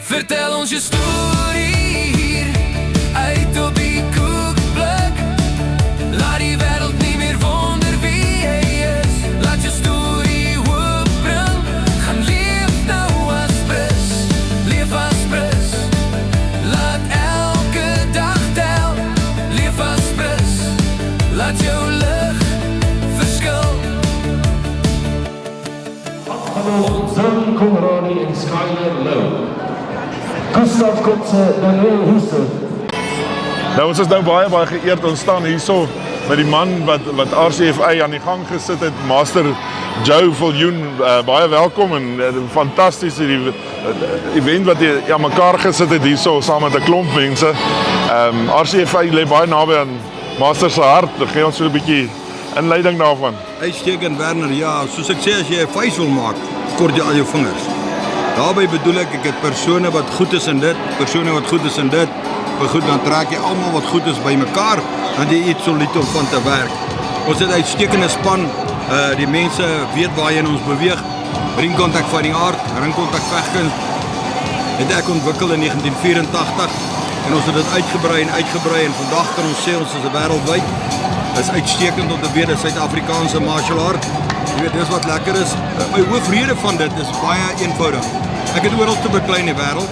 Vertel ons je story hier, uit op die koekblik. Laat die wereld niet meer wonder wie hij is. Laat je story opbring, gaan leef nou as Bris. Leef as Bris, laat elke dag tel. Leef as Bris, laat jou lig verskil. Zan Komrani en Skyler Low. Gustav Kotze, Daniel Hoester. Nou ons is nou baie geëerd, ons staan hierso met die man wat RCFA aan die gang gesit het, Master Joe Viljoen, baie welkom en fantasties die event wat jy aan mekaar gesit het hierso saam met 'n klomp mense. RCFA lê baie naby aan Master se hart, gee ons so 'n bietjie inleiding daarvan. Uitstekend Werner, ja, soos ek sê, as jy 'n vuis wil maak, kort jy al jou vingers. Daarbij bedoel ek het persone wat goed is in dit, persone wat goed is in dit, maar goed, dan trek jy almal wat goed is by mekaar, dan jy iets solied om van te werk. Ons het uitstekende span, die mense weet waarheen ons beweeg, ringkontak van die aard, ringkontak vegkunst, het ek ontwikkel in 1984, en ons het dit uitgebrei en vandag kan ons sê ons is wêreldwyd. Dit is uitstekend om te weet, dit is Suid-Afrikaanse martial art. Jy weet, dis wat lekker is. My hoofrede van dit is baie eenvoudig. Ek het oral te beklei in die wêreld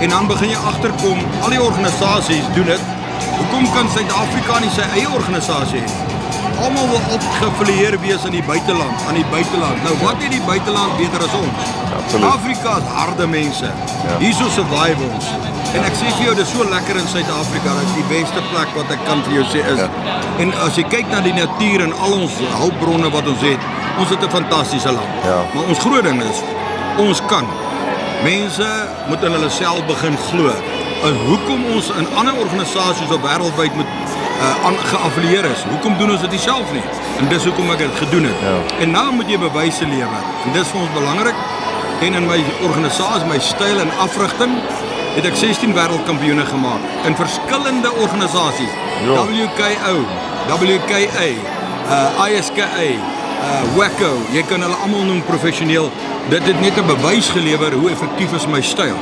en dan begin jy agterkom, al die organisasies doen dit. Hoekom kan Suid-Afrika nie sy eie organisasie hê? Almal wil altyd geaffilieer wees aan die buiteland. Nou wat het die buiteland beter as ons? Absoluut. Afrika is harde mense. Hierso survive ons. En ek sê vir jou, dit is so lekker in Suid-Afrika, dat die beste plek wat ek kan vir jou sê is. En as jy kyk na die natuur en al ons hulpbronne wat ons het 'n fantastiese land. Maar ons groot ding is, ons kan. Mense moet in hulle self begin glo. Hoekom ons in ander organisasies op wêreldwyd moet geaffilieer is. Hoekom doen ons dit nie self nie? En dis hoekom ek dit gedoen het. En nou moet jy bewyse lewer. En dis vir ons belangrik. En in my organisasie, my styl en afrigting, het ek 16 wêreldkampioene gemaak in verskillende organisasies. WKO, WKA, ISKA, WACO, jy kan hulle almal noem professioneel. Dit het net 'n bewys gelewer hoe effektief is my styl.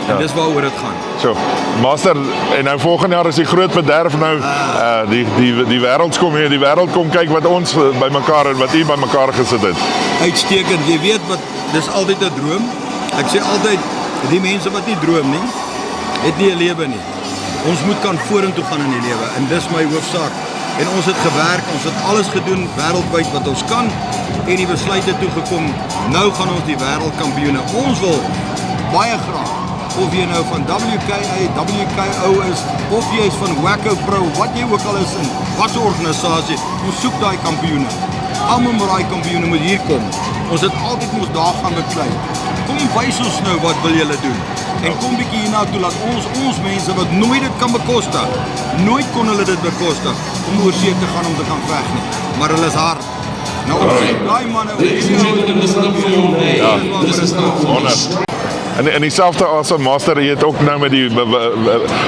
En dis waaroor dit gaan. So, Master, en nou volgende jaar is die groot bederf nou, die wêreld kom hier, die wêreld kom kyk wat ons by mekaar en wat u by mekaar gesit het. Uitstekend, jy weet wat, dis altyd 'n droom. Ek sê altyd, die mense wat nie droom nie, het nie 'n lewe nie. Ons moet kan vorentoe gaan in die lewe en dis my hoofsaak. En ons het gewerk, ons het alles gedoen wêreldwyd wat ons kan en die besluit het toe gekom, nou gaan ons die wêreldkampioene. Ons wil baie graag, of jy nou van WKA, WKO is, of jy is van WACO Pro, wat jy ook al is in, wat so organisasie, ons soek daai kampioene. Almal met daai kampioene moet hier kom. Ons het altyd moes daar gaan beklei. Kom wys ons nou wat wil julle doen. En kom bietjie hiernatoe, laat ons mense wat nooit dit kan bekostig, nooit kon hulle dit bekostig, om oor see te gaan om te gaan veg nie. Maar hulle is hard. Nou ons daai manne, En dieselfde as 'n Master, jy het ook nou met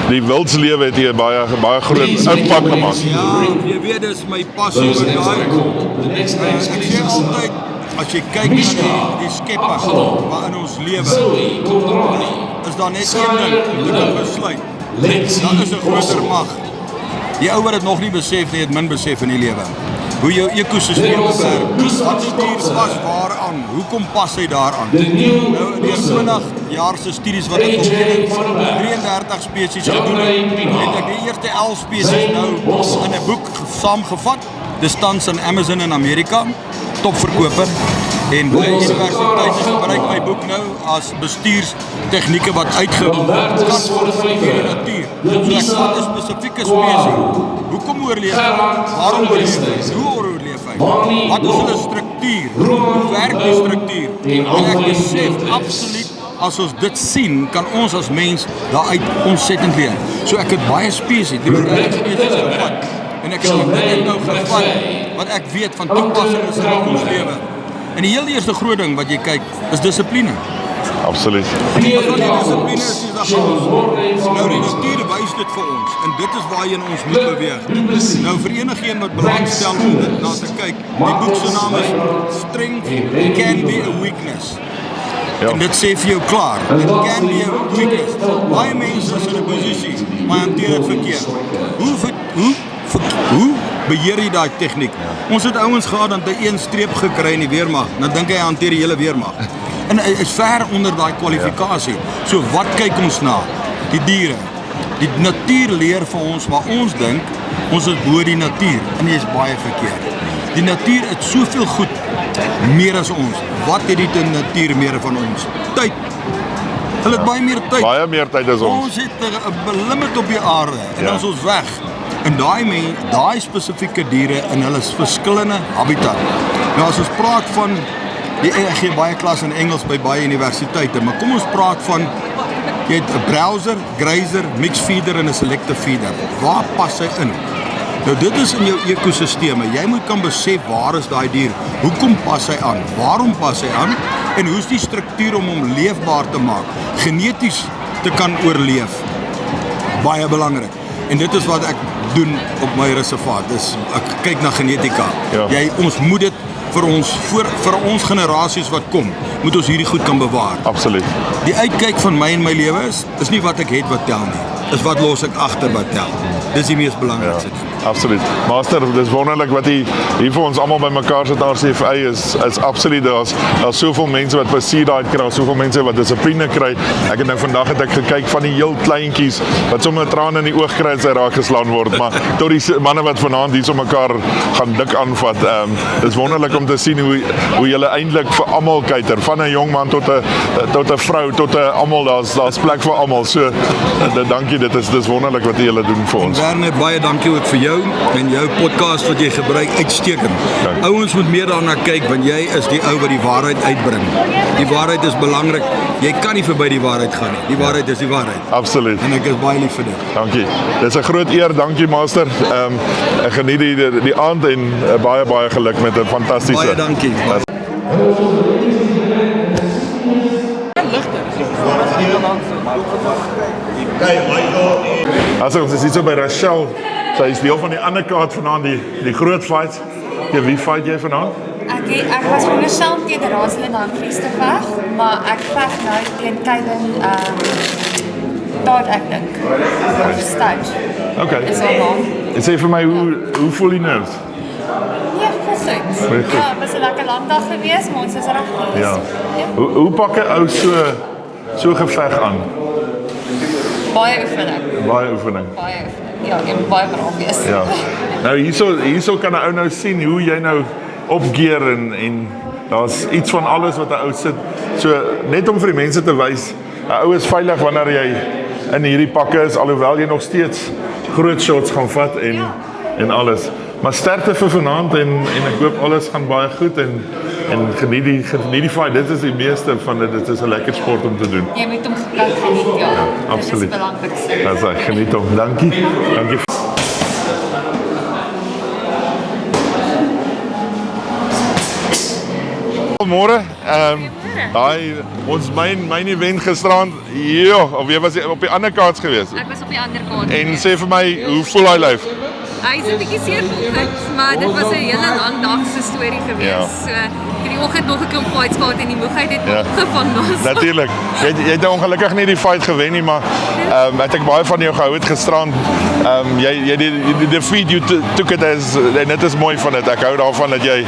die wildslewe het jy baie groot impak gemaak. Ja, jy weet dis my passie oor daai. Ek sê altyd, as jy kyk na die skepper waarin ons lewe, is daar net een ding om te kan besluit. Daar is 'n groter mag. Die ou wat dit nog nie besef nie, het min besef in die lewe. Hoe jou ekosisteem werk, wat stuur pas waaraan, hoekom pas hy daaraan? Nou, deur 20 jaar se studies wat ek op 33 spesies gedoen het ek die eerste 11 spesies nou in 'n boek saamgevat. Dis tans in Amazon in Amerika, topverkoper. En by universiteite gebruik my boek nou as bestuurstegnieke wat uitgevoer kan word in die natuur. So ek vat 'n spesifieke spesies. Hoekom oorleef hy? Waarom oorleef hy? Hoe oorleef hy? Wat is hulle struktuur? Hoe werk die struktuur? En ek besef absoluut, as ons dit sien, kan ons as mens daaruit ontsettend leer. So ek het baie spesies, 33 spesies gevat. En ek het dit nou gevat wat ek weet van toepassing is in ons lewe. En die heel eerste groot ding wat jy kyk, is dissipline. Absoluut. As die dissipline is die nou die natuur wys dit vir ons. En dit is waarheen ons moet beweeg. Nou vir enigeen wat belangstel om dit na te kyk, die boek se naam is Strength Can Be a Weakness. Ja. En dit sê vir jou klaar. It can be a weakness. Baie mense is in 'n posisie, maar hanteer dit verkeerd. Hoe beheer jy daai tegniek? Ons het ouens gehad dan hy een streep gekry in die weermag, dan dink hy hanteer die hele weermag. En hy is ver onder daai kwalifikasie. So wat kyk ons na? Die diere. Die natuur leer vir ons waar ons dink ons is bo die natuur en dit is baie verkeerd. Die natuur het soveel goed meer as ons. Wat het die natuur meer van ons? Tyd. Hulle het baie meer tyd. Baie meer tyd as ons. Ons het 'n limit op die aarde en dan is ons weg. En daai spesifieke diere in hulle verskillende habitat. Nou as ons praat van ek gee baie klas in Engels by baie universiteite, maar kom ons praat van jy het 'n browser, grazer, mixed feeder en 'n selective feeder. Waar pas hy in? Nou dit is in jou ekosisteme. Jy moet kan besef waar is daai dier? Hoekom pas hy aan? Waarom pas hy aan? En hoe is die struktuur om hom leefbaar te maak? Geneties te kan oorleef. Baie belangrik. En dit is wat ek doen op my reservaat. Dis ek kyk na genetika. Ja. Ons moet dit vir ons generasies wat kom, moet ons hierdie goed kan bewaar. Absoluut. Die uitkyk van my in my lewe is nie wat ek het wat tel nie. Is wat los ek agter wat tel. Dis die mees belangrikste ding. Absoluut. Master, dis wonderlik wat hier vir ons almal bymekaar sit. RCFA is absoluut daar's soveel mense wat plesier daai kry, soveel mense wat dissipline kry. Ek het nou vandag gekyk van die heel kleintjies wat sommer trane in die oog kry as hy raak geslaan word, maar tot die manne wat vanaand hier so mekaar gaan dik aanvat. Dis wonderlik om te sien hoe julle eintlik vir almal kuiter, van 'n jong man tot 'n vrou tot 'n almal, daar's plek vir almal. So dankie, dis wonderlik wat julle doen vir ons. Werner, baie dankie ook vir jou en jou podcast wat jy gebruik, uitstekend. Ouens moet meer daarna kyk want jy is die ou wat die waarheid uitbring. Die waarheid is belangrik. Jy kan nie verby die waarheid gaan nie. Die waarheid is die waarheid. Absoluut. En ek is baie lief vir dit. Dankie. Dis 'n groot eer. Dankie Master. Ek geniet die aand en baie geluk met 'n fantastiese. Baie dankie. Also ons is hier so by Rachel. Sy is deel van die ander kaart vanaand, die groot fight. Wie fight jy vanaand? Ek was veronderstel teen Rosalind Humphries te veg, maar ek veg nou teen Kevin Todd, ek dink. Of Stage. Okay. Is al naam. En sê vir my, hoe voel jy nou? Ja, goed. Ja, het was 'n lekker lang dag geweest, maar ons is reg geweest. Ja. Hoe pak 'n ou so geveg aan? Baie oefening. Ja, jy moet baie braaf wees. Ja. Nou hierso kan 'n ou nou sien hoe jy nou opgear en daar's iets van alles wat 'n ou sit. So net om vir die mense te wys, 'n ou is veilig wanneer jy in hierdie pakke is, alhoewel jy nog steeds groot shots gaan vat en alles. Maar sterkte vir vanaand en ek hoop alles gaan baie goed en geniet die fight. Dit is die meeste van dit is 'n lekker sport om te doen. Jy moet hom geniet, ja. Absoluut. Dit is belangrik. Dis geniet hom. Dankie. Môre, ons myn event gisterand, of jy was op die ander kaart geweest? Ek was op die ander kaart. En sê vir my, hoe voel hy lyf? Hy is 'n bietjie seer vanoggend, maar dit was 'n hele lang dag se storie geweest. Ja. So hierdie oggend nog 'n klomp fights gehad en die moegheid het opgevang ons. Natuurlik. Jy het ongelukkig nie die fight gewen nie, maar wat ek baie van jou gehou het gisterand, jy die defeat you took it as, en dit is mooi van dit. Ek hou daarvan dat jy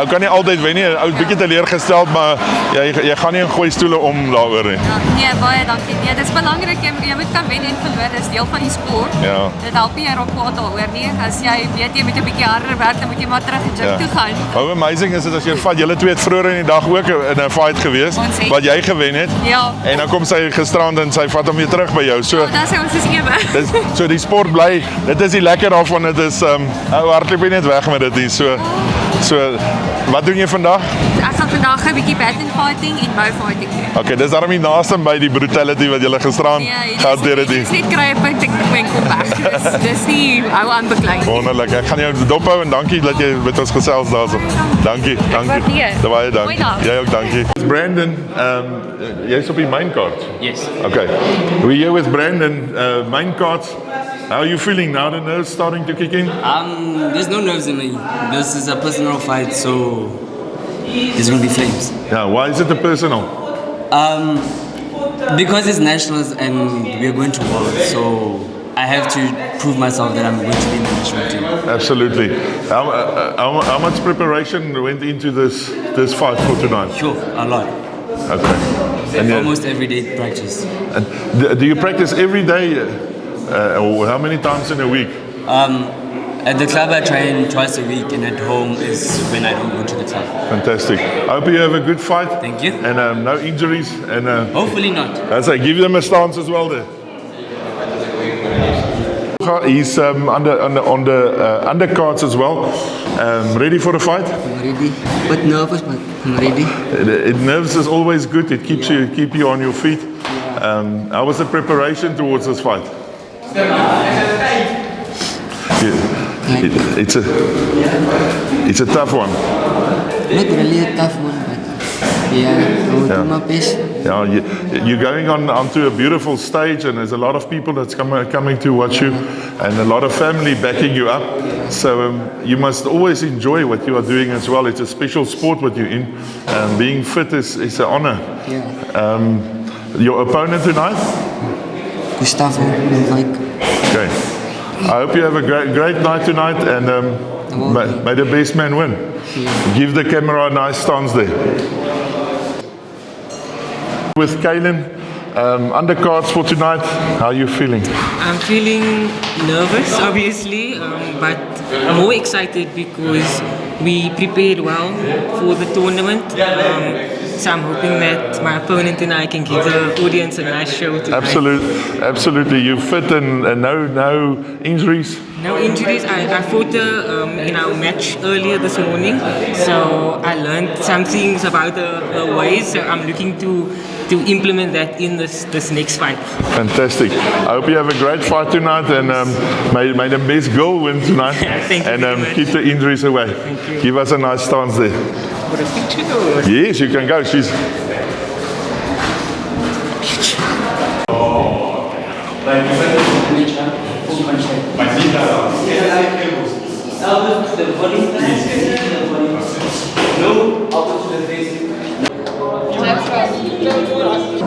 kan nie altyd wen nie. Ou bietjie teleurgestel, maar jy gaan nie in gooi stoele om daaroor nie. Ja, nee, baie dankie. Nee, dit is belangrik jy moet kan wen en verloor. Dis deel van die sport. Ja. Dit help nie jy raak kwaad daaroor nie. As jy weet jy moet 'n bietjie harder werk, dan moet jy maar terug in gym toe gaan. How amazing is dit as jy vat, julle twee het vroeër in die dag ook in 'n fight gewees wat jy gewen het. Ja. En dan kom sy gisterand en sy vat hom weer terug by jou. So Dan sê ons is ewe. so die sport bly. Dit is die lekker daarvan. Dit is hardloop jy net weg met dit nie. So wat doen jy vandag? Ek gaan vandag 'n bietjie battle fighting en bow fighting doen. Okay, dis daarom nie naaste by die brutality wat julle gisteraan gehad het nie. Dis net kry 'n punt en kom weg. Dis nie hou aan beklei. Wonderlik. Ek gaan jou dophou en dankie dat jy met ons gesels daarso. Dankie. waardeer. Baie dankie. Mooi dag. Jy ook dankie. Brandon, jy's op die main card. Yes. Okay. We're here with Brandon, main card. How are you feeling now? The nerves starting to kick in? There's no nerves in me. This is a personal fight, so there's gonna be flames. Yeah. Why is it a personal? Because it's nationals and we're going to world, so I have to prove myself that I'm going to be in the national team. Absolutely. How much preparation went into this fight for tonight? Sure, a lot. Okay. And Almost every day practice. do you practice every day, or how many times in a week? At the club I train twice a week, and at home is when I don't go to the club. Fantastic. I hope you have a good fight. Thank you. And no injuries. And Hopefully not. I say, give them a stance as well there. He's on the undercards as well. Ready for the fight? I'm ready. But nervous, but I'm ready. Nerves is always good. It keep you on your feet. How was the preparation towards this fight? It's a tough one. Not really a tough one, but yeah, I will do my best. Yeah, you're going onto a beautiful stage, and there's a lot of people that's coming to watch you, and a lot of family backing you up. So you must always enjoy what you are doing as well. It's a special sport what you're in. Being fit is an honor. Yeah. Your opponent tonight? Gustavo, like. Okay. I hope you have a great night tonight, and may the best man win. Yeah. Give the camera a nice stance there. With Kaylin, undercards for tonight, how are you feeling? I'm feeling nervous, obviously, but I'm more excited because we prepared well for the tournament. So I'm hoping that my opponent and I can give the audience a nice show tonight. Absolutely. You fit and no injuries? No injuries. I fought in our match earlier this morning, so I learned some things about the ways. So I'm looking to implement that in this next fight. Fantastic. I hope you have a great fight tonight, and may the best girl win tonight. Thank you and keep the injuries away. Give us a nice stance there. For a picture though? Yes, you can go. She's.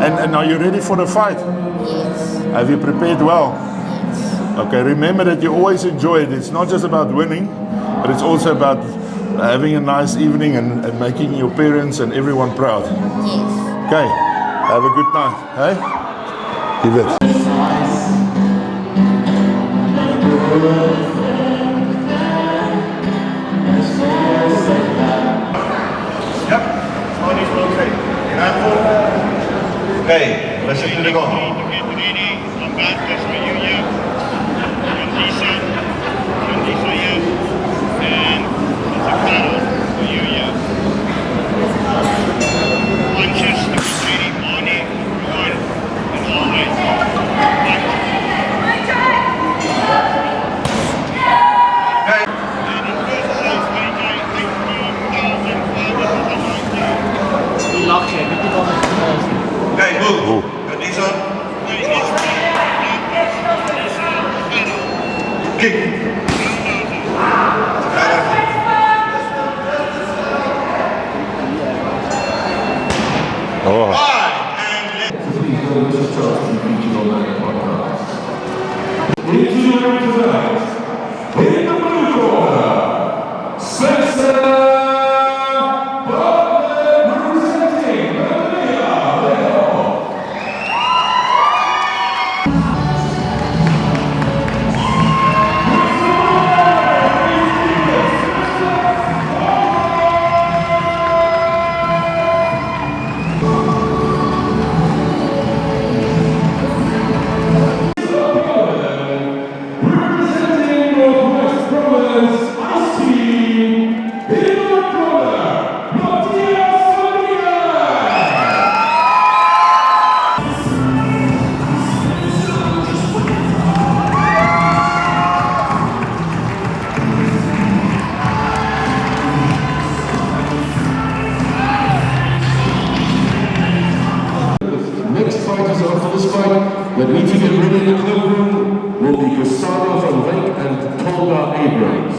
And are you ready for the fight? Yes. Have you prepared well? Okay, remember that you always enjoy it. It's not just about winning, but it's also about having a nice evening and making your parents and everyone proud. Yes. Okay, have a good night. Hey? Give it. Yep, one is okay. Okay, listen to the gong. Okay, move. Got these on. Kick. Oh. The meeting is ready in the club room will be Gustavo van Wyk and Tolga Abrams.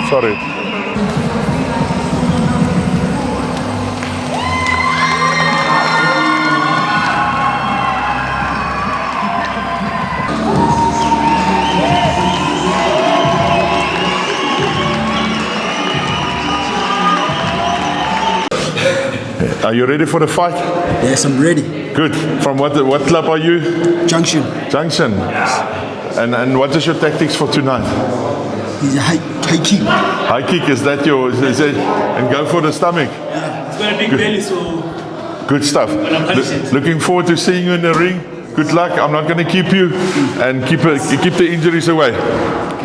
Sorry. Are you ready for the fight? Yes, I'm ready. Good. From what club are you? Junction. Junction. Yes. And what is your tactics for tonight? He's a high kick. High kick, is that your... Is it, and go for the stomach? Yeah. It's got a big belly, so... Good stuff. Looking forward to seeing you in the ring. Good luck. I'm not going to keep you. And keep the injuries away.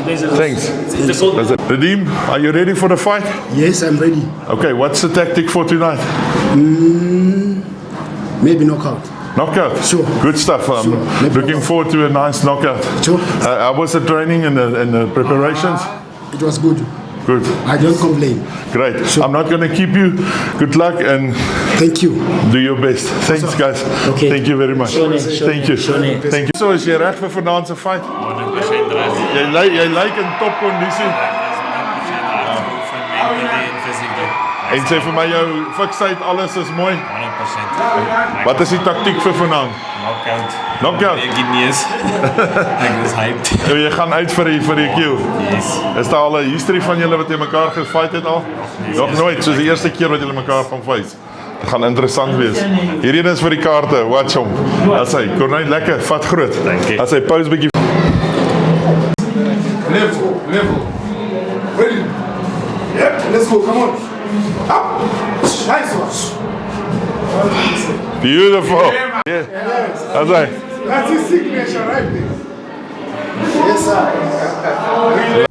Thanks. That's it. Nadeem, are you ready for the fight? Yes, I'm ready. Okay, what's the tactic for tonight? Maybe knockout. Knockout? Sure. Good stuff. I'm looking forward to a nice knockout. Sure. How was the training and the preparations? It was good. Good. I don't complain. Great. Sure. I'm not going to keep you. Good luck and thank you. Do your best. Thanks guys. Okay. Thank you very much. Thank you. Thank you. So is jy reg vir vanaand se fight? 100% reg. Jy lyk in topkondisie. En sê vir my jou fiksheid, alles is mooi. 100%. Wat is die taktiek vir vanaand? Knockout. Knockout. Ek het nie eens. Ek is hyped. Jy gaan uit vir die kill. Yes. Is daar al 'n history van julle wat jy mekaar gefight het al? Nog nooit, soos die eerste keer wat julle mekaar gaan fight. Dit gaan interessant wees. Hierdie is vir die kaarte, watch hom. As hy Corneille lekker, vat groot. As hy pose bietjie. Level. Ready? Yep, let's go, come on. Up. Nice one. Beautiful. Yeah. As hy. That's his signature right there. Yes, sir.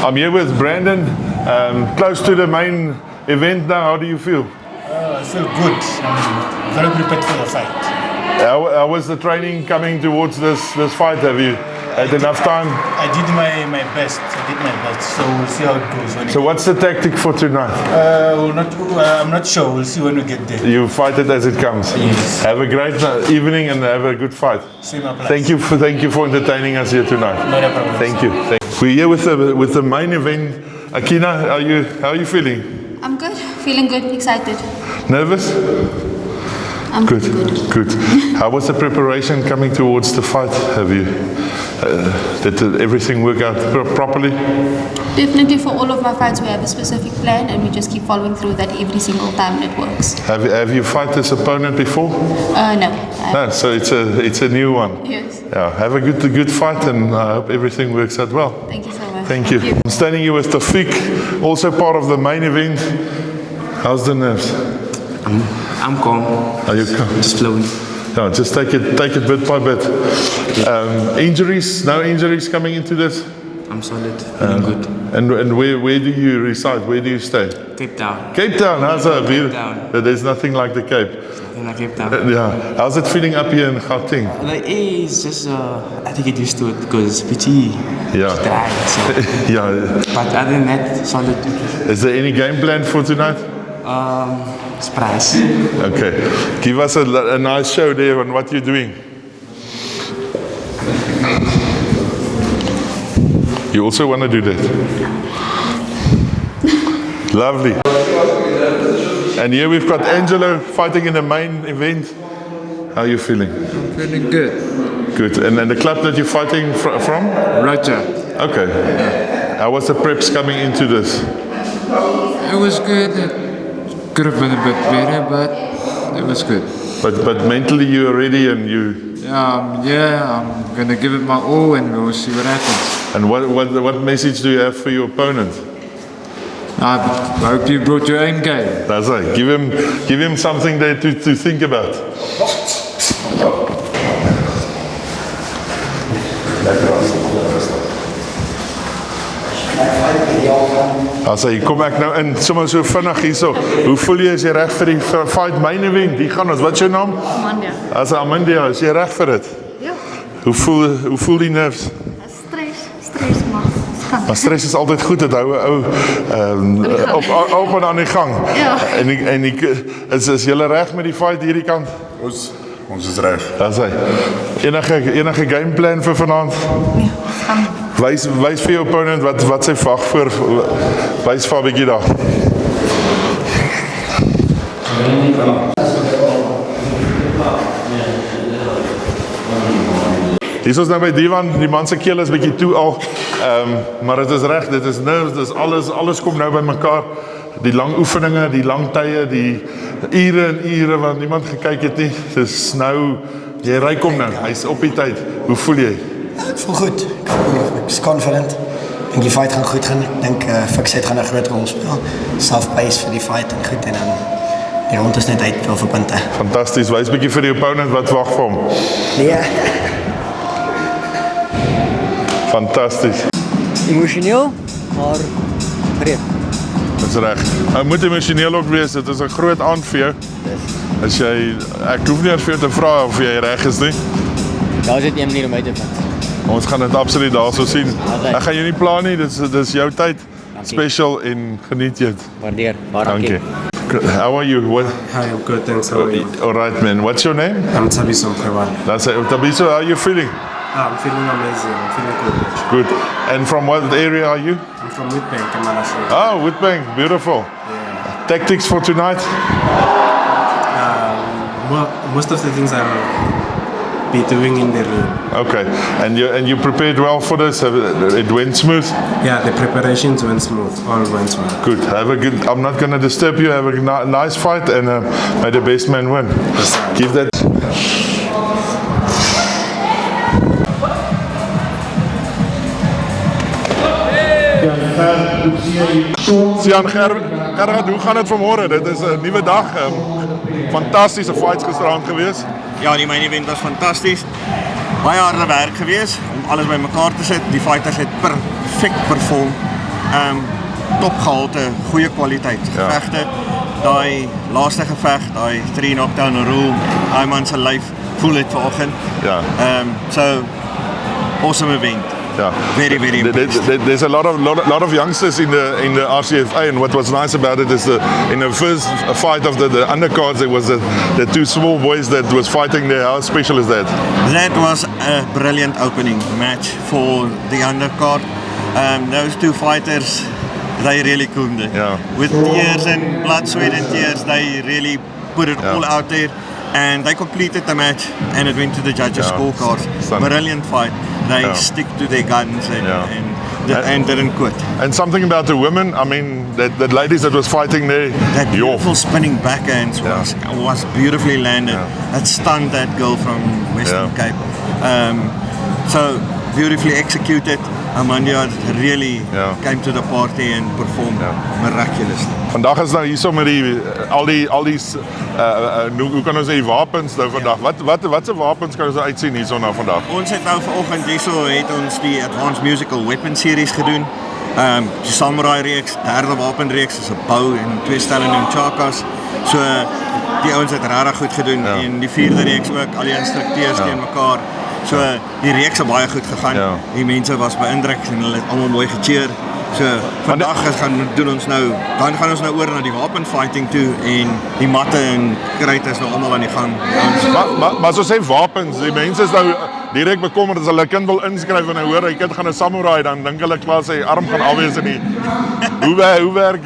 I'm here with Brandon, close to the main event now. How do you feel? I feel good. I'm very prepared for the fight. How was the training coming towards this fight? Have you had enough time? I did my best. So we'll see how it goes. So what's the tactic for tonight? I'm not sure. We'll see when we get there. You fight it as it comes. Yes. Have a great evening and have a good fight. Same applies. Thank you for entertaining us here tonight. Not a problem. Thank you. We're here with the main event. Akina, how are you feeling? I'm good. Feeling good. Excited. Nervous? I'm good. How was the preparation coming towards the fight? Have you did everything work out properly? Definitely for all of my fights we have a specific plan and we just keep following through that every single time it works. Have you fought this opponent before? No. No, so it's a new one. Yes. Yeah, have a good fight and I hope everything works out well. Thank you so much. Thank you. I'm standing here with Tafiq, also part of the main event. How's the nerves? I'm calm. Are you calm? Just flowing. Yeah, just take it bit by bit. Injuries? No injuries coming into this? I'm solid. Feeling good. And where do you reside? Where do you stay? Cape Town. Cape Town, how's that? Cape Town. There's nothing like the Cape. Nothing like Cape Town. Yeah. How's it feeling up here in Gauteng? Like, it's just, I think get used to it because it's pretty dry. So. Yeah. But other than that, solid. Is there any game plan for tonight? Surprise. Okay. Give us a nice show there on what you're doing. You also want to do that? Lovely. And here we've got Angelo fighting in the main event. How are you feeling? I'm feeling good. Good. And then the club that you're fighting from? Roger. Okay. How was the preps coming into this? It was good. It could have been a bit better, but it was good. But mentally you are ready and you... I'm going to give it my all and we'll see what happens. And what message do you have for your opponent? I hope you brought your own game. That's right. Give him something there to think about. Asai, kom ek nou in sommer so vinnig hierso. Hoe voel jy as jy reg vir die fight main event? Die gaan ons. Wat is jou naam? Amandia. Amandia, is jy reg vir dit? Ja. Hoe voel die nerves? Stres maar. Maar stres is altyd goed, dit hou 'n ou op en aan die gang. Ja. En is julle reg met die fight hierdie kant? ons is reg. Dis hy. Enige gameplan vir vanaand? Nee, gaan. Wys vir jou opponent wat sy vag voor. Wys vir 'n bietjie daar. Hier is ons nou by Divan, die man se keel is bietjie toe al, maar dit is reg, dit is nerves, dit is alles kom nou by mekaar, die lang oefeninge, die lang tye, die ure en ure wat niemand gekyk het nie, dis nou, jy ry kom nou, hy's op die tyd, hoe voel jy? Ek voel goed, ek is confident, ek dink die fight gaan goed gaan, ek dink fiksheid gaan 'n groot rol speel, self-pace vir die fight en goed en dan die rond is net uit vir punte. Fantasties, wys bietjie vir die opponent wat wag vir hom. Nee. Fantasties. Emosioneel, maar breed. Dis reg. Hy moet emosioneel ook wees, dit is 'n groot aand vir jou. As jy, ek hoef nie vir jou te vra of jy reg is nie. Daar is dit een manier om uit te vind. Ons gaan dit absoluut daarso sien. Ek gaan jou nie pla nie, dis jou tyd. Special en geniet dit. Waardeer. Dankie. How are you? What? Hi, I'm good, thanks. How are you? All right, man. What's your name? I'm Tabiso Mkhwebane. That's it. Tabiso, how are you feeling? I'm feeling amazing. I'm feeling good. Good. And from what area are you? I'm from Witbank, in Malashe. Oh, Witbank. Beautiful. Yeah. Tactics for tonight? Most of the things I'll be doing in the room. Okay. And you prepared well for this? It went smooth? Yeah, the preparations went smooth. All went well. Good. Have a good. I'm not going to disturb you. Have a nice fight and may the best man win. Yes, give that. Sian Gerard, hoe gaan dit vanmôre? Dit is 'n nuwe dag. Fantastiese fights gisterand gewees. Ja, die main event was fantasties. Baie harde werk gewees om alles bymekaar te sit. Die fighters het perfek perform. Topgehalte, goeie kwaliteit gevegte. Daai laaste geveg, daai 3 knockdown rule, daai man se lyf voel dit vanoggend. Ja. So awesome event. Yeah, very impressive. There's a lot of youngsters in the RCFA, and what was nice about it is in the first fight of the undercards, it was the 2 small boys that was fighting there. How special is that? That was a brilliant opening match for the undercard. Those 2 fighters, they really could it. Yeah. With tears and blood, sweat and tears, they really put it all out there. And they completed the match and it went to the judges' scorecards. Brilliant fight. They stick to their guns and didn't quit. And something about the women, I mean, the ladies that was fighting there. That beautiful spinning backhands was beautifully landed. It stunned that girl from Western Cape. So beautifully executed. Amandia really came to the party and performed miraculously. Vandag is nou hierso met al die hoe kan ons sê wapens nou vandag. Wat se wapens kan ons uitsien hierso nou vandag? Ons het nou vanoggend hierso het ons die Advanced Musical Weapon series gedoen. Die Samurai reeks, derde wapenreeks is 'n bow en 2 stelle nunchakas. So die ouens het regtig goed gedoen en die 4de reeks ook, al die instrukteurs teen mekaar. So die reeks het baie goed gegaan. Die mense was beïndruk en hulle het almal mooi gecheer. So vandag gaan ons nou oor na die wapenfighting toe en die matte en kruite is nou almal aan die gang. Maar so sê wapens, die mense is nou direk bekommerd as hulle kind wil inskryf en hy hoor hy kind gaan 'n samurai, dan dink hulle klaar sy arm gaan afwees in die hoe werk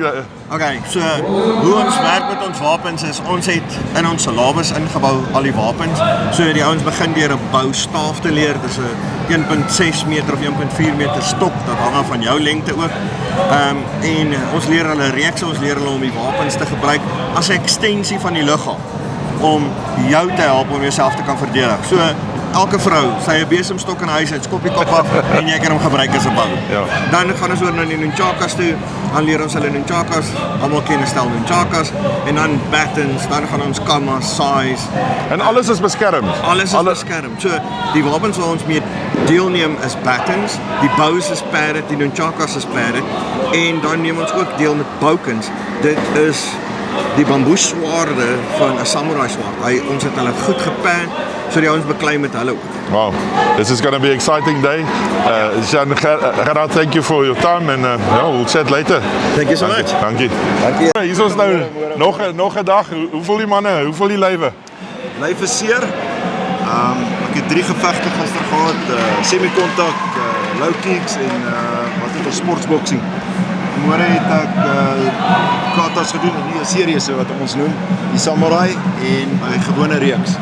Okay, so hoe ons werk met ons wapens is ons het in ons syllabus ingebou al die wapens. So die ouens begin deur 'n boustaaf te leer. Dis 'n 1.6 meter of 1.4 meter stok, dat hang af van jou lengte ook. En ons leer hulle reekse, ons leer hulle om die wapens te gebruik as 'n ekstensie van die liggaam om jou te help om jouself te kan verdedig. So elke vrou, sy 'n besemstok in huis, hy skop die kop af en jy kan hom gebruik as 'n bou. Dan gaan ons oor na die nunchakas toe. Dan leer ons hulle nunchakas, almal ken 'n stel nunchakas en dan battens, dan gaan ons kamas, sais en alles is beskerm. Alles is beskerm. So die wapens wat ons mee deelneem is battens, die bows is padded, die nunchakas is padded en dan neem ons ook deel met boukens. Dit is die bamboeswaarde van 'n samurai swaard. Ons het hulle goed gepad, so die ouens beklei met hulle ook. Wow, this is going to be an exciting day. Sian Gerard, thank you for your time and we'll chat later. Thank you so much. Dankie. Hier is ons nou nog 'n dag. Hoe voel die manne? Hoe voel die lywe? Lyf is seer. Ek het 3 gevegte gister gehad, semi-kontak, low kicks en wat het ons sportsboxing. Môre het ek katas gedoen in die serie so wat ons noem, die samurai en my gewone reeks.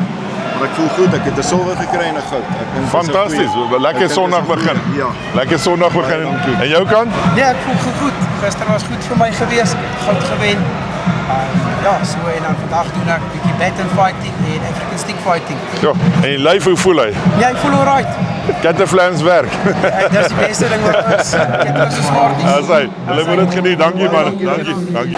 Maar ek voel goed, ek het 'n silwer gekry en 'n goud. Fantasties, lekker Sondag begin. Ja. Lekker Sondag begin. En jou kant? Nee, ek voel goed. Gister was goed vir my gewees. Ek het goud gewen. Ja, so en dan vandag doen ek 'n bietjie baton fighting en African stick fighting. Ja, en die lyf, hoe voel hy? Ja, ek voel alright. Catterflams werk. Dis die beste ding wat is. Dit was so smart. As hy, hulle moet dit geniet. Dankie man. Dankie.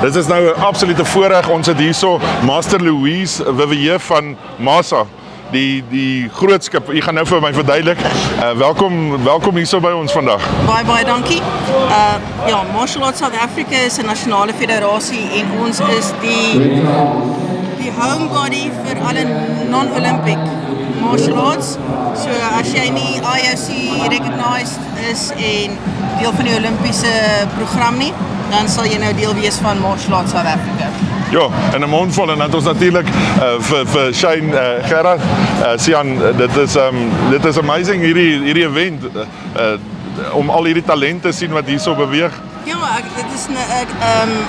Dit is nou 'n absolute voorreg. Ons het hierso Master Louise Vivier van Masa, die groot skip. U gaan nou vir my verduidelik. Welkom hierso by ons vandag. Baie dankie. Ja, Martial Arts South Africa is 'n nasionale federasie en ons is die home body vir alle non-Olympic martial arts. So as jy nie IOC recognized is en deel van die Olimpiese program nie, dan sal jy nou deel wees van Martial Arts South Africa. Ja, en 'n mondvol en dan het ons natuurlik vir Shane Gerard, Sian, dit is amazing hierdie event om al hierdie talente sien wat hierso beweeg. Ja, dit is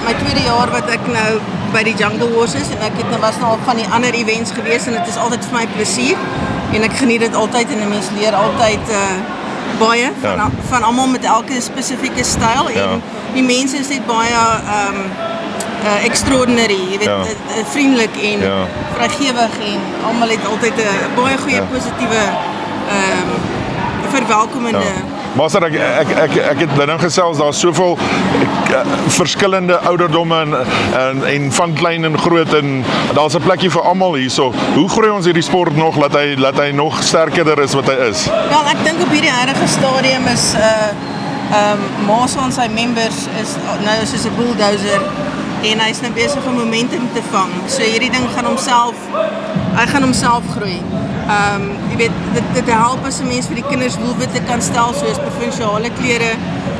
my tweede jaar wat ek nou by die Jungle Wars is en ek was nou al van die ander events gewees en dit is altyd vir my plesier en ek geniet dit altyd en 'n mens leer altyd baie van almal met elke spesifieke styl en die mense is net baie extraordinary, jy weet, vriendelik en vrygewig en almal het altyd 'n baie goeie positiewe verwelkomende. Maar ek het nou gesels, daar's soveel verskillende ouderdomme en van klein en groot en daar's 'n plekkie vir almal hierso. Hoe groei ons hierdie sport nog laat hy nog sterkerder is wat hy is? Wel, ek dink op hierdie huidige stadium is Masa en sy members is nou soos 'n bulldozer en hy's nou besig om momentum te vang. So hierdie ding gaan homself groei. Jy weet, dit help as 'n mens vir die kinders doelwitte kan stel soos provinsiale klere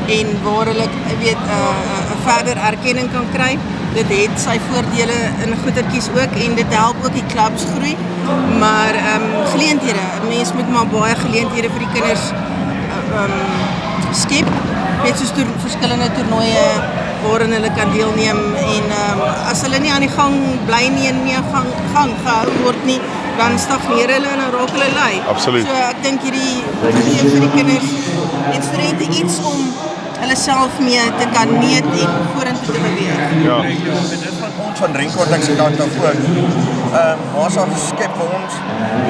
en waar hulle weet 'n verder erkenning kan kry. Dit het sy voordele in goedertjies ook en dit help ook die klubs groei. Maar geleenthede, 'n mens moet maar baie geleenthede vir die kinders skep. Weet soos verskillende toernooie waarin hulle kan deelneem en as hulle nie aan die gang bly nie en nie aan gang gehou word nie, dan stagneer hulle en dan raak hulle lui. Absoluut. So ek dink hierdie gee vir die kinders instrumente iets om hulle self mee te kan meet en vorentoe te beweeg. Ja. Dit van ons van Drinkwater se kant af ook. Masa skep vir ons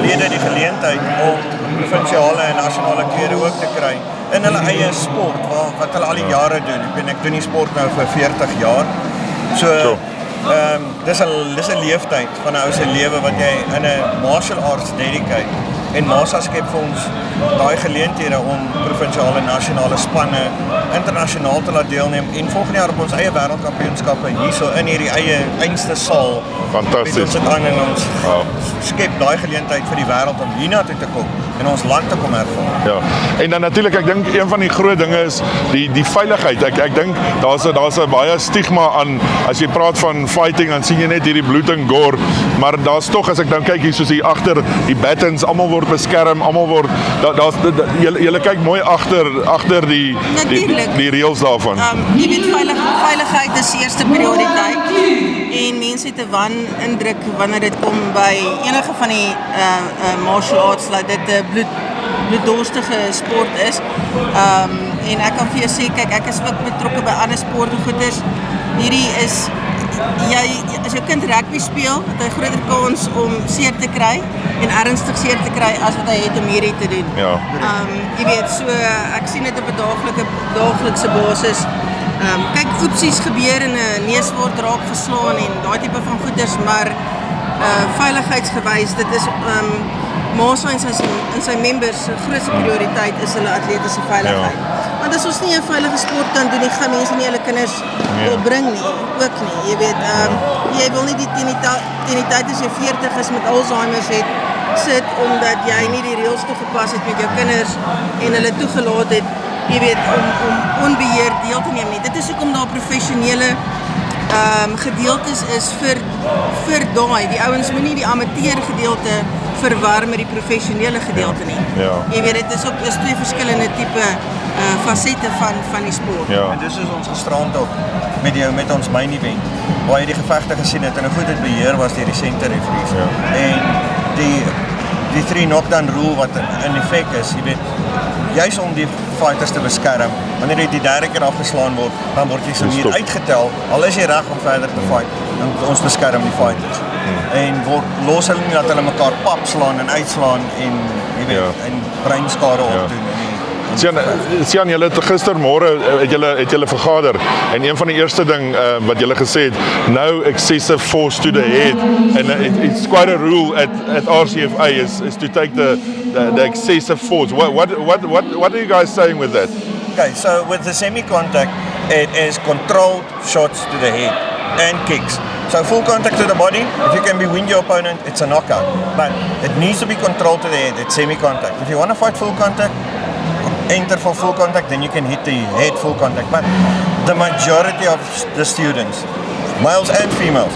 lede die geleentheid om provinsiale en nasionale klere ook te kry in hulle eie sport wat hulle al die jare doen. Ek doen die sport nou vir 40 jaar. So dis 'n leeftyd van 'n ou se lewe wat jy in 'n martial arts dedicate. En Masa skep vir ons daai geleenthede om provinsiale en nasionale spanne internasionaal te laat deelneem en volgende jaar op ons eie wêreldkampioenskappe hierso in hierdie eie einste saal. Fantasties. Ons het aan en ons skep daai geleentheid vir die wêreld om hiernatoe te kom en ons land te kom ervaar. Ja. En dan natuurlik ek dink een van die groot dinge is die veiligheid. Ek dink daar's 'n baie stigma aan as jy praat van fighting dan sien jy net hierdie bloed en gore, maar daar's tog as ek dan kyk hier soos hier agter die battens, almal word beskerm, almal word julle kyk mooi agter die reëls daarvan. Jy weet veiligheid is die eerste prioriteit en mense het 'n wanindruk wanneer dit kom by enige van die martial arts dat dit 'n bloeddorstige sport is. En ek kan vir jou sê, kyk, ek is ook betrokke by ander sporte goeders. Hierdie is as jou kind rugby speel, het hy groter kans om seer te kry en ernstig seer te kry as wat hy het om hierdie te doen. Ja. Jy weet, so ek sien dit op 'n daaglikse basis. Kyk, oepsies gebeur en 'n neus word raak geslaan en daai tipe van goeders, maar veiligheidsgewys, dit is Masa en sy members se grootste prioriteit is hulle atletiese veiligheid. Want as ons nie 'n veilige sport kan doen, gaan mense nie hulle kinders wil bring nie, ook nie. Jy weet, jy wil nie teen die tyd as jy 40 is met Alzheimer sit omdat jy nie die reëls toegepas het met jou kinders en hulle toegelaat het, jy weet, om onbeheerd deel te neem nie. Dit is hoekom daar professionele gedeeltes is vir daai. Die ouens moet nie die amateur gedeelte verwar met die professionele gedeelte nie. Ja. Jy weet, dit is twee verskillende tipe fasette van die sport. Ja. En dis is ons gisterand ook met ons main event, waar jy die gevegte gesien het en hoe goed dit beheer was deur die center referees. Ja. En die 3 knockdown rule wat in effek is, jy weet, juis om die fighters te beskerm. Wanneer jy die derde keer afgeslaan word, dan word jy so meer uitgetel. Al is jy reg om verder te fight, dan ons beskerm die fighters. En los hulle nie dat hulle mekaar pap slaan en uitslaan en jy weet, en breinskade opdoen. Sian, julle het gistermôre het julle vergader en een van die eerste ding wat julle gesê het, no excessive force to the head, and it's quite a rule at RCFA is to take the excessive force. What are you guys saying with that? Okay, so with the semi-contact, it is controlled shots to the head and kicks. So full contact to the body, if you can bewin your opponent, it's a knockout. But it needs to be controlled to the head, it's semi-contact. If you want to fight full contact, enter for full contact, then you can hit the head full contact. But the majority of the students, males and females,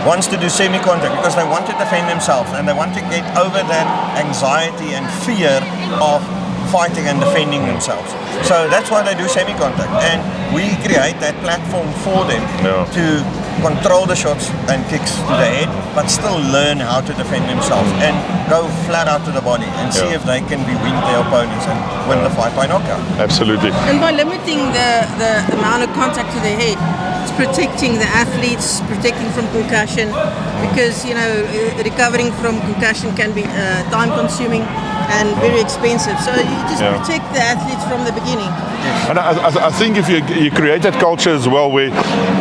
wants to do semi-contact because they want to defend themselves and they want to get over that anxiety and fear of fighting and defending themselves. So that's why they do semi-contact, and we create that platform for them to control the shots and kicks to the head, but still learn how to defend themselves and go flat out to the body and see if they can bewin their opponents and win the fight by knockout. Absolutely. And by limiting the amount of contact to the head, it's protecting the athletes, protecting from concussion, because recovering from concussion can be time consuming and very expensive. So you just protect the athletes from the beginning. And I think if you create that culture as well, where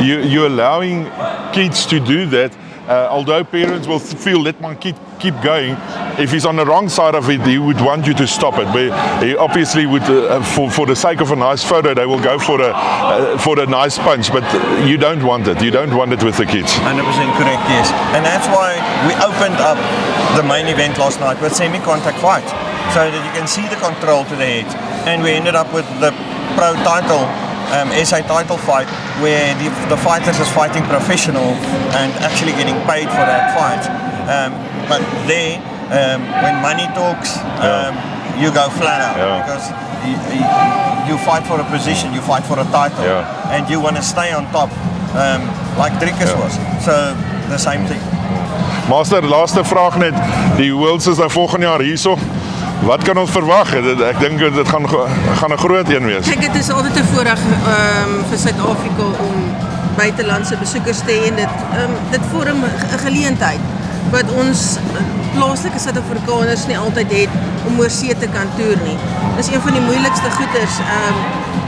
you're allowing kids to do that, although parents will feel let my kid keep going, if he's on the wrong side of it, he would want you to stop it. But he obviously would, for the sake of a nice photo, they will go for a nice punch. But you don't want it. You don't want it with the kids. 100% correct, yes. And that's why we opened up the main event last night with semi-contact fights, so that you can see the control to the head. And we ended up with the pro title, SA title fight, where the fighters is fighting professional and actually getting paid for that fight. But there, when money talks, you go flat out because you fight for a position, you fight for a title, and you want to stay on top, like Driekus was. So the same thing. Master, laaste vraag net. Die Worlds is nou volgende jaar hierso. Wat kan ons verwag? Ek dink dit gaan 'n groot een wees. Kyk, dit is altyd 'n voorreg vir Suid-Afrika om buitelandse besoekers te hê, en dit vorm 'n geleentheid wat ons plaaslike Suid-Afrikaners nie altyd het om oor see te kan toer nie. Dis een van die moeilikste goeders.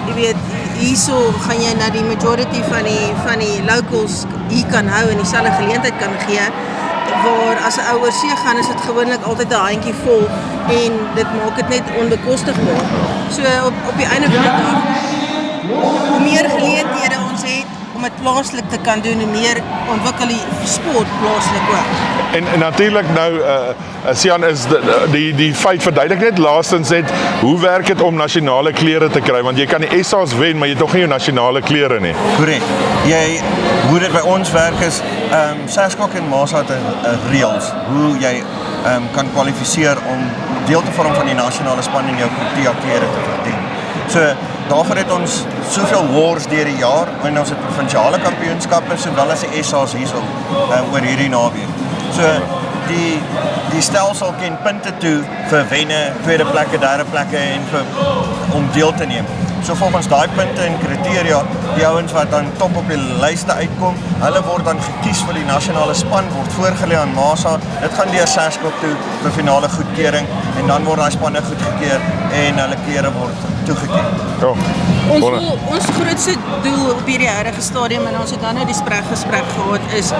Jy weet, hierso gaan jy na die majority van die locals hier kan hou en dieselfde geleentheid kan gee. Waar as 'n ou oor see gaan, is dit gewoonlik altyd 'n handjie vol en dit maak dit net onbekostigbaar. So op die einde van die dag, hoe meer geleenthede ons het om dit plaaslik te kan doen, hoe meer ontwikkel die sport plaaslik ook. En natuurlik nou, Sian, is die feit verduidelik net laastens net, hoe werk dit om nasionale klere te kry? Want jy kan die SA's wen, maar jy het nog nie jou nasionale klere nie. Korrek. Hoe dit by ons werk is, SASCOC en Masa het 'n reëls hoe jy kan kwalifiseer om deel te vorm van die nasionale span en jou Protea klere te verdien. So daarvoor het ons soveel wars deur die jaar, en ons het provinsiale kampioenskappe sowel as die SA's hierso oor hierdie naweek. So die stelsel ken punte toe vir wenne, tweede plekke, derde plekke en om deel te neem. So volgens daai punte en kriteria, die ouens wat dan top op die lyste uitkom, hulle word dan gekies vir die nasionale span, word voorgelê aan MASA. Dit gaan deur SASCO toe vir finale goedkeuring en dan word daai spanne goedgekeur en hulle klere word toegeken. Ons grootste doel op hierdie huidige stadium, en ons het dan nou die gesprek gehad, is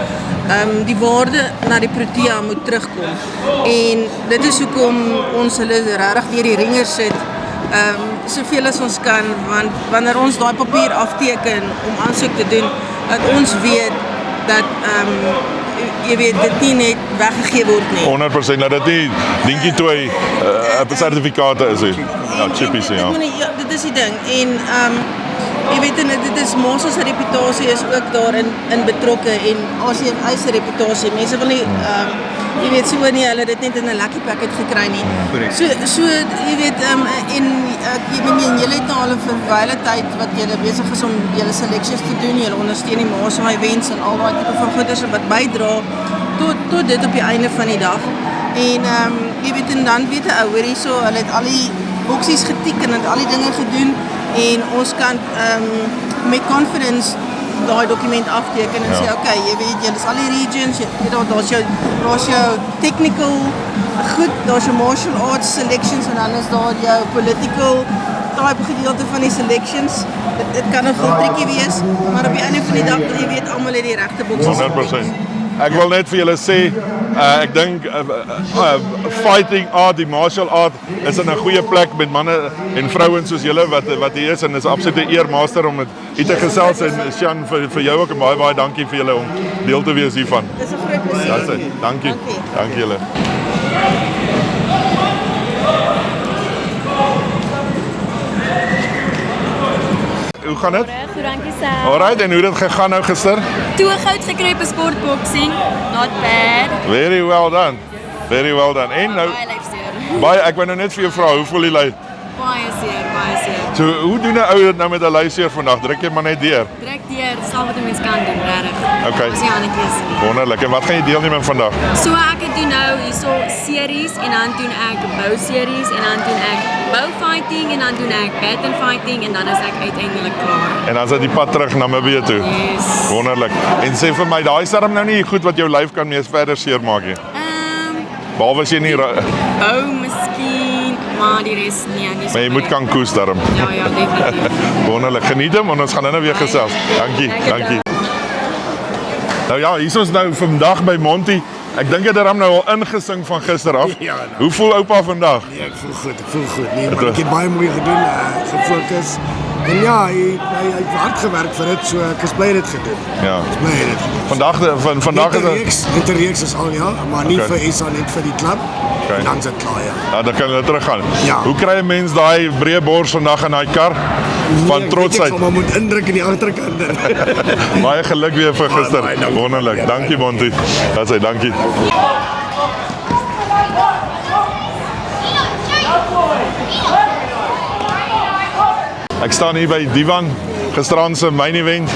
die waarde na die Protea moet terugkom. En dit is hoekom ons hulle regtig deur die ringer sit, soveel as ons kan, want wanneer ons daai papier afteken om aansoek te doen, dat ons weet dat jy weet dit nie net weggegee word nie. 100% dat dit nie dinkie toe sertifikate is nie. Ja, chippies ja. Dit is die ding en jy weet dit is MASA se reputasie is ook daarin betrokke en ACFI se reputasie. Mense wil nie jy weet so nie hulle dit net in 'n lucky packet gekry nie. So jy weet en jy weet julle het nou al vir baie tyd wat julle besig is om julle selections te doen. Julle ondersteun die MASA events en al daai tipe van goeders wat bydra tot dit op die einde van die dag. En jy weet en dan weet 'n ou hoor hierso hulle het al die boksies getik en het al die dinge gedoen en ons kan met confidence daai dokument afteken en sê okay, jy weet jy is al die regions, jy weet daar's jou technical goed, daar's jou martial arts selections en dan is daar jou political type gedeelte van die selections. Dit kan 'n groot trikkie wees, maar op die einde van die dag jy weet almal het die regte boksies. 100%. Ek wil net vir julle sê, ek dink fighting art, die martial art is in 'n goeie plek met manne en vrouens soos julle wat hier is en is absolute eer master om dit te gesels en Sjan vir jou ook baie dankie vir julle om deel te wees hiervan. Dis 'n groot plesier. Dankie. Dankie julle. Hoe gaan dit? Goed, dankie self. Alright, en hoe het dit gegaan nou gister? 2 goud gekry op sportboxing. Not bad. Very well done. Very well done. En nou baie ek wou nou net vir jou vra, hoe voel jy lyf? Baie seer. So, hoe doen 'n ou dit nou met 'n lyfseer vandag? Druk jy maar net deur. Druk deur, dis al wat 'n mens kan doen, regtig. Okay. Ons nie ander keuse. Wonderlik. En wat gaan jy deelneem vandag? So ek doen nou hierso series en dan doen ek bow series en dan doen ek bow fighting en dan doen ek baton fighting en dan is ek uiteindelik klaar. En dan is dit die pad terug na Namibië toe. Yes. Wonderlik. En sê vir my, daai sarm nou nie goed wat jou lyf kan mees verder seermaak nie. Behalwe as jy nie bow miskien, maar die res nie. Maar jy moet kan koes daarom. Ja, definitief. Wonderlik. Geniet hom en ons gaan nou weer gesels. Dankie. Nou ja, hier is ons nou vandag by Monty. Ek dink dit het nou al ingesing van gister af. Ja, hoe voel oupa vandag? Nee, ek voel goed. Nee, maar ek het baie mooi gedoen, gefokus. En ja, hy het hard gewerk vir dit, so ek is bly dit gedoen. Ja. Ek is bly dit gedoen. Vandag is dit 'n reeks is al ja, maar nie vir SA net vir die klub. Okay. En dan is dit klaar ja. Ja, dan kan hulle teruggaan. Ja. Hoe kry 'n mens daai breë bors vandag in daai kar? Van trotsheid. Ek sal maar moet indruk in die agterkant. Baie geluk weer vir gister. Wonderlik. Dankie Monty. Dat sê dankie. Ek staan hier by Divan, gisterand se main event.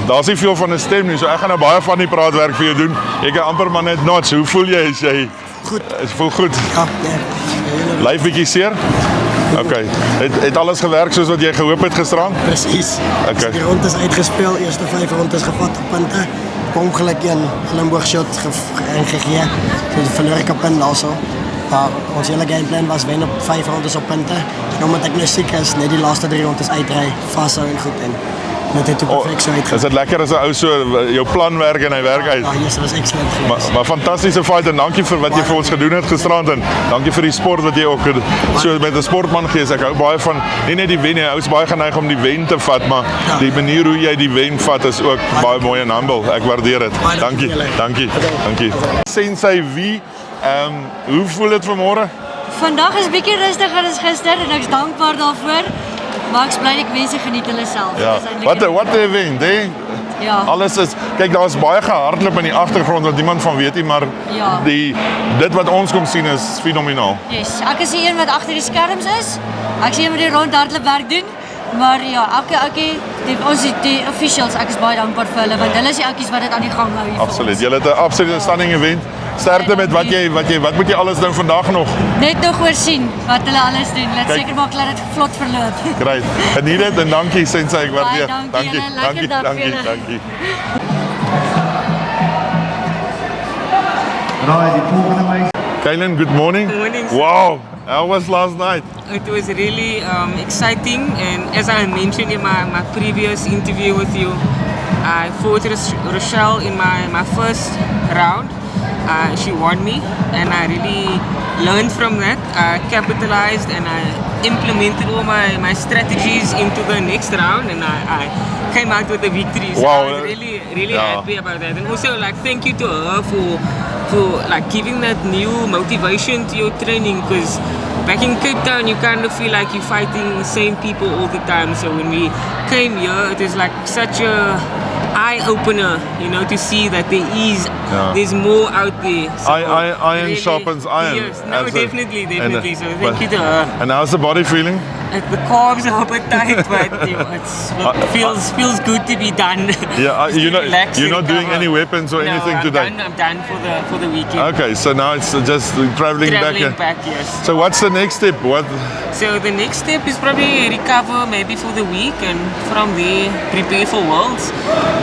Daar's nie veel van 'n stem nie, so ek gaan nou baie van die praatwerk vir jou doen. Ek kan amper maar net nods. Hoe voel jy as jy goed? Is voel goed? Ja, lyf bietjie seer? Okay. Het alles gewerk soos wat jy gehoop het gisterand? Presies. Okay. Die rond is uitgespeel, eerste 5 rondes gevat op punte. Ongeluk een Limburg shot ingegee. So die verloor ek op punt also. Maar ons hele gameplan was wen op 5 rondes op punte. En omdat ek nou siek is, net die laaste 3 rondes uitry, vashou en goed en net het perfek so uitgegaan. Is dit lekker as 'n ou so jou plan werk en hy werk uit? Ja, yes, was excellent geweest. Maar fantastiese fight en dankie vir wat jy vir ons gedoen het gisterand en dankie vir die sport wat jy ook so met 'n sportman gees. Ek hou baie van nie net die wen nie, ou's baie geneig om die wen te vat, maar die manier hoe jy die wen vat is ook baie mooi en humble. Ek waardeer dit. Dankie. Sensei wie hoe voel dit vanmôre? Vandag is 'n bietjie rustiger as gister en ek's dankbaar daarvoor. Maar ek bly die mense geniet hulle self. Ja. Wat 'n event, hè? Ja. Alles is kyk daar's baie gehardloop in die agtergrond wat niemand van weet nie, maar ja. Dit wat ons kom sien is fenomenaal. Yes, ek is die een wat agter die skerms is. Ek sien met die rondhardloopwerk doen. Maar ja, ons die officials, ek is baie dankbaar vir hulle want hulle is die oudjies wat dit aan die gang hou hier. Absoluut. Julle het 'n absolute stunning event. sterkte met wat moet jy alles doen vandag nog? Net nog oorsien wat hulle alles doen. Laat Kyk. seker maak dat dit vlot verloop. Great. Geniet dit en dankie Sensei, ek waardeer. Dankie, julle. Lekker dag vir julle. dankie. Kaylin, good morning. Good morning, sir. Wow, how was last night? It was really exciting, and as I mentioned in my previous interview with you, I fought Rochelle in my first round. She won me, and I really learned from that. I capitalized and I implemented all my strategies into the next round, and I came out with a victory. So Wow. I was really happy about that, and also like thank you to her for like giving that new motivation to your training, because back in Cape Town you kind of feel like you're fighting the same people all the time. So when we came here, it was like such a eye-opener, you know, to see that there's more out there. So Iron really, sharpens iron. Yes, no, definitely. And, So thank you to her. And how's the body feeling? The carbs are a bit tight, but you know, it feels good to be done. Yeah, Just you're not doing recover. any weapons or anything today? I'm done for the weekend. Okay, so now it's just traveling back, yes. So what's the next step? So the next step is probably recover maybe for the week, and from there prepare for Worlds.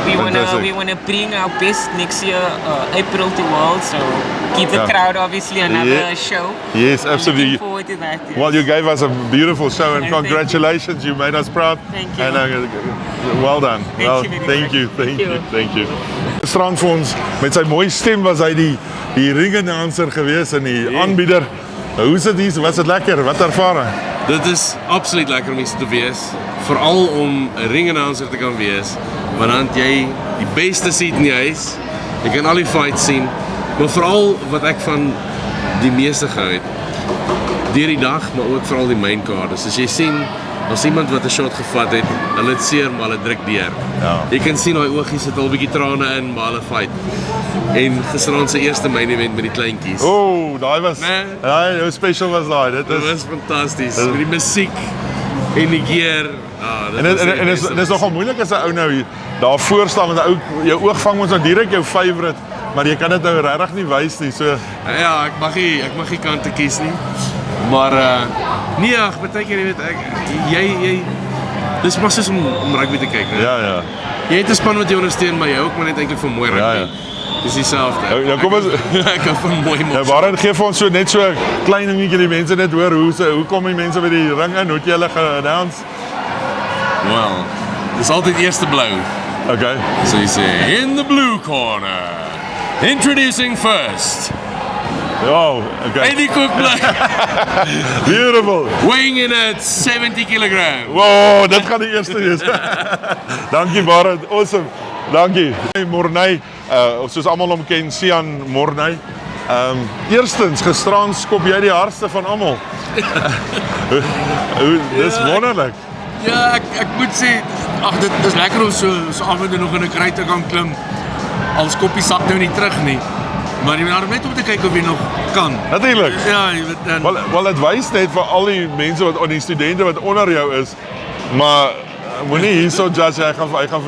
We wanna bring our best next year, April to Worlds. So give the crowd obviously another show. Yes, absolutely. Looking forward to that. Yes. Well, you gave us a beautiful show, and congratulations, you made us proud. Thank you. And well done. Thank you. Gisterand vir ons met sy mooi stem was hy die ring announcer gewees en die aanbieder. Hoe is dit hier? Was dit lekker? Wat ervaring? Dit is absoluut lekker om hier te wees, veral om 'n ring announcer te kan wees, want dan het jy die beste seat in die huis. Jy kan al die fights sien, maar veral wat ek van die meeste gehou het, deur die dag, maar ook veral die main card. Dus as jy sien, as iemand wat 'n shot gevat het, hulle het seer, maar hulle druk deur. Ja. Jy kan sien daai oogies sit al 'n bietjie trane in, maar hulle fight. En gisterand se eerste main event met die kleintjies. Daai was hoe special was daai. Dit was fantasties. Met die musiek en die gear. En dit is nogal moeilik as 'n ou nou hier daar voor staan met 'n ou jou oog vang ons nou direk jou favorite, maar jy kan dit nou regtig nie wys nie. So ja, ek mag nie kante kies nie. Maar nee, baie keer jy weet jy dis maar soos om rugby te kyk, né? Ja. Jy het 'n span wat jou ondersteun, maar jy ook maar net eintlik vir mooi rugby. Ja. Dis dieselfde. Nou kom ons ek hou van mooi mos. Nou waarin gee vir ons so net so 'n klein dingetjie die mense net hoor hoe kom die mense by die ring in? Hoe het jy hulle ge-announce? Well, dis altyd eerste blou. Okay. So you say in the blue corner, introducing first. Oh, okay. Eddie Cookblad. Beautiful. Weighing in at 70 kilograms. Wow, dit gaan die eerste wees. Dankie Barend, awesome. Dankie. Morney, soos almal hom ken, Sian Morney. Eerstens, gisterand skop jy die hardste van almal. Dis wonderlik. Ja, ek moet sê, dit is lekker om so af en toe nog in 'n kry te kan klim. Al skop die sak nou nie terug nie. Maar jy moet net om te kyk of jy nog kan. Natuurlik. Ja, jy weet dan. Wel dit wys net vir al die mense wat die studente wat onder jou is. Maar moenie hierso judge, hy gaan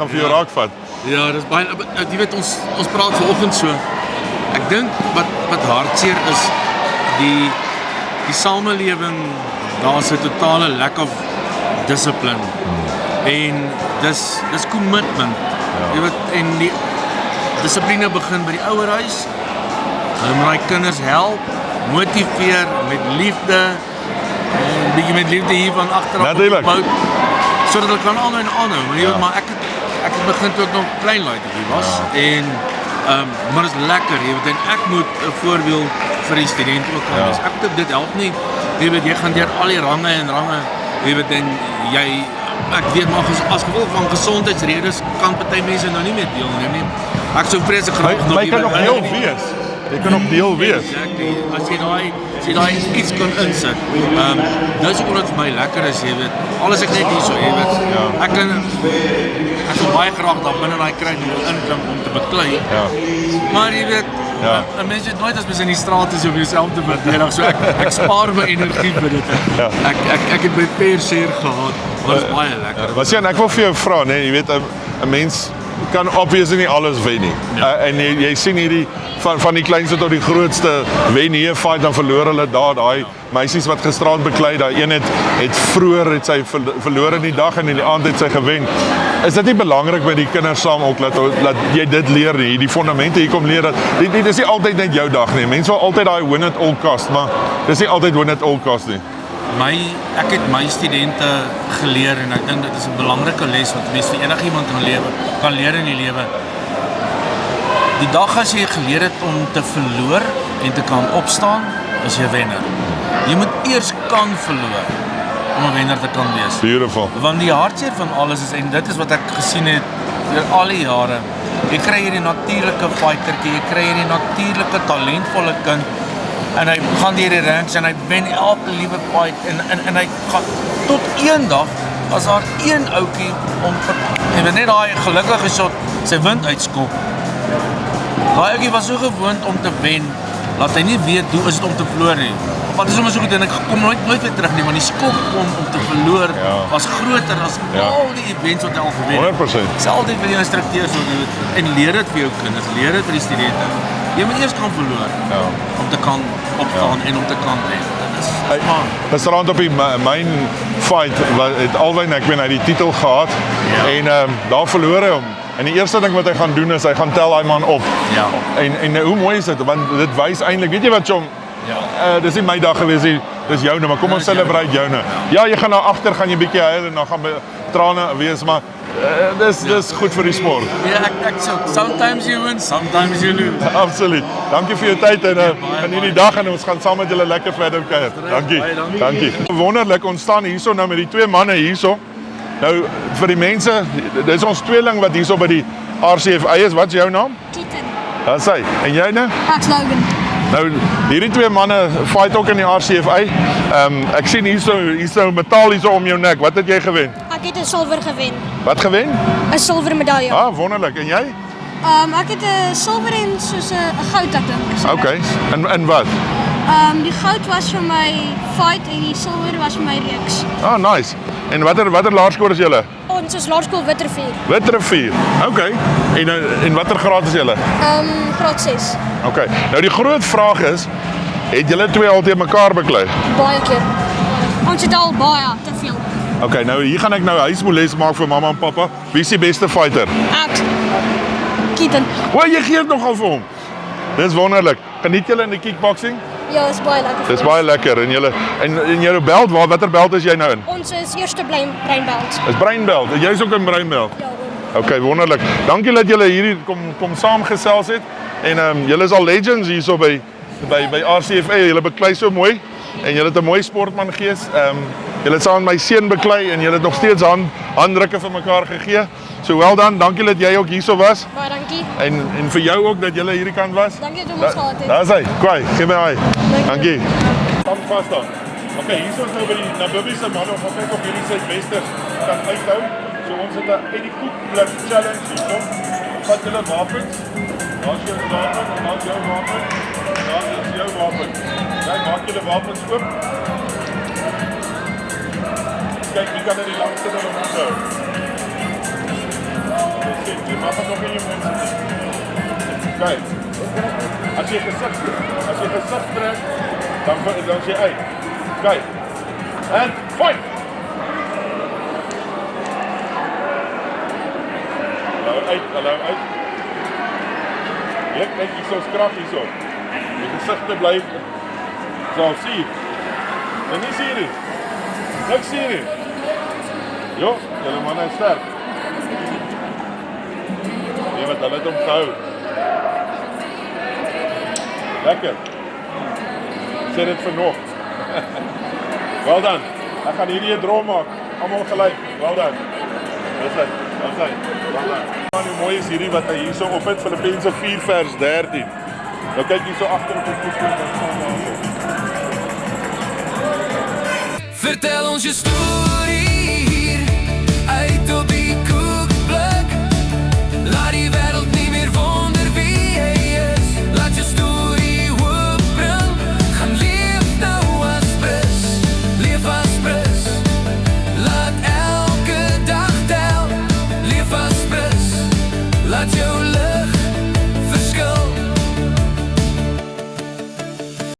vir jou raak vat. Ja, dis baie jy weet ons praat vanoggend so. Ek dink wat hartseer is die samelewing, daar's 'n totale lack of discipline. En dis commitment. Jy weet en die dissipline begin by die ouerhuis. Hulle moet daai kinders help, motiveer met liefde, en 'n bietjie met liefde hier van agteraf opbou, sodat hulle kan aanhou. Maar jy weet, maar ek het begin toe ek nog klein laaitjie was en maar dit is lekker, jy weet, en ek moet 'n voorbeeld vir die studente ook kan wees. Dit help nie. Jy weet, jy gaan deur al die range, jy weet, en ek weet maar as gevolg van gesondheidsredes kan party mense nou nie meer deelneem nie. Ek sou vreeslik graag nog jy kan nog deel wees. Jy kan nog deel wees. Exactly. As jy daai iets kan insit. Dis ook wat vir my lekker is, jy weet. Alles ek net hierso, jy weet. Ek sou baie graag daar binne daai kry wil inklim om te beklei. Maar jy weet, en mense het nooit as mens in die straat is om jouself te verdedig, so ek spaar my energie vir dit. Ek het my fair share gehad, maar dit is baie lekker. Was jy en ek wil vir jou vra, nee, jy weet 'n mens kan obviously nie alles wen nie. En jy sien hierdie van die kleinste tot die grootste wen hier 'n fight, dan verloor hulle daar. Daai meisies wat gisterand beklei, daai een het vroeër het sy verloor in die dag en in die aand het sy gewen. Is dit nie belangrik by die kinders saam ook dat jy dit leer nie, die fondamente hier kom leer dat dit is nie altyd net jou dag nie. Mense wil altyd daai win at all cost, maar dis nie altyd win at all cost nie. Ek het my studente geleer en ek dink dit is 'n belangrike les wat mens vir enigiemand kan leer in die lewe. Die dag as jy geleer het om te verloor en te kan opstaan, is jy 'n wenner. Jy moet eers kan verloor om 'n wenner te kan wees. Beautiful. Want die hartseer van alles is, en dit is wat ek gesien het deur al die jare, jy kry hierdie natuurlike fightertjie, jy kry hierdie natuurlike talentvolle kind, en hy gaan deur die ranks en hy wen elke liewe fight en hy gaan tot een dag as daar een ouetjie en net daai gelukkige shot sy wind uitskop. Daai ouetjie was so gewoond om te wen dat hy nie weet hoe is dit om te verloor nie. Wat is hom so goed en ek kom nooit weer terug nie, want die skok om te verloor was groter as al die events wat hy al gewen het. 100%. Dis altyd vir die instrukteurs so doen en leer dit vir jou kinders, leer dit vir die studente. Jy moet eers kan verloor om te kan opstaan en om te kan wen. Gisterand op die main fight het Alwyn ek weet hy die titel gehad en daar verloor hy hom. En die eerste ding wat hy gaan doen is hy gaan tel daai man op. Ja. En hoe mooi is dit want dit wys eintlik, weet jy wat Jom? Dis nie my dag gewees nie, dis joune, maar kom ons celebrate joune. Ja, jy gaan na agter gaan jy bietjie huil en dan gaan trane wees, maar dis goed vir die sport. Ja, ek sometimes you win, sometimes you lose. Absoluut. Dankie vir jou tyd en hierdie dag en ons gaan saam met julle lekker verder kuier. Dankie. Wonderlik, ons staan hierso nou met die twee manne hierso. Nou vir die mense, dis ons tweeling wat hierso by die RCFA is. Wat is jou naam? Keaton. Dis hy. En jy nou? Max Logan. Nou hierdie twee manne fight ook in die RCFA. Ek sien hierso metaal hierso om jou nek. Wat het jy gewen? Ek het 'n silwer gewen. Wat gewen? 'n Silwer medalje. Ah, wonderlik. En jy? Ek het 'n silwer en soos 'n goud ek dink. Okay. En wat? Die goud was vir my fight en die silwer was vir my reeks. Ah, nice. En watter laerskool is julle? Ons is laerskool Witrifuur. Witrifuur. Okay. En watter graad is julle? Graad 6. Okay. Nou die groot vraag is, het julle twee al teen mekaar beklei? Baie keer. Ons het al baie te veel. Okay, nou hier gaan ek nou huismoeles maak vir mamma en pappa. Wie is die beste fighter? Ek. Keaton. O, jy gee dit nogal vir hom. Dis wonderlik. Geniet julle in die kickboxing? Ja, is baie lekker. Dis baie lekker en julle en jou belt, watter belt is jy nou in? Ons is eerste breinbelt. Is breinbelt. Jy's ook in breinbelt? Ja. Okay, wonderlik. Dankie dat julle hier kom saamgesels het en julle is al legends hierso by RCFA. Julle beklei so mooi en julle het 'n mooi sportman gees. Julle het saam met my seun beklei en julle het nog steeds handdrukke vir mekaar gegee. So well done. Dankie dat jy ook hierso was. Baie dankie. En vir jou ook dat julle hierdie kant was. Dankie dat ons gehad het. Daar's hy. Kwai, gee my hy. Dankie. Kom vas dan. Okay, hierso is nou by die Nabibi se man of kyk of hierdie sy beste kan uithou. So ons het 'n Eddie Cook Blood Challenge hierso. Vat julle wapens. Daar's jou wapen en daar's jou wapen. Daar is jou wapen. Kyk, maak julle wapens oop. Kyk, wie kan die langste dan onthou? Jy mag nog in jou mond sit. Kyk. As jy gesig trek, dan is jy uit. Kyk. En fight. Hallo uit. Jy kyk hierso skrap hierso. Die gesigte bly so sien. En nie sien nie. Ek sien nie. Jo, julle man is sterk. Nee, wat hulle het om gehou. Lekker. Sê dit vir nog. Well done. Ek gaan hierdie 'n draw maak. Almal gelyk. Well done. Dis hy. Well done. Nou mooi is hierdie wat hy hierso op het, Filippense 4 vers 13. Nou kyk hierso agter op die voetbal. Vertel ons je story.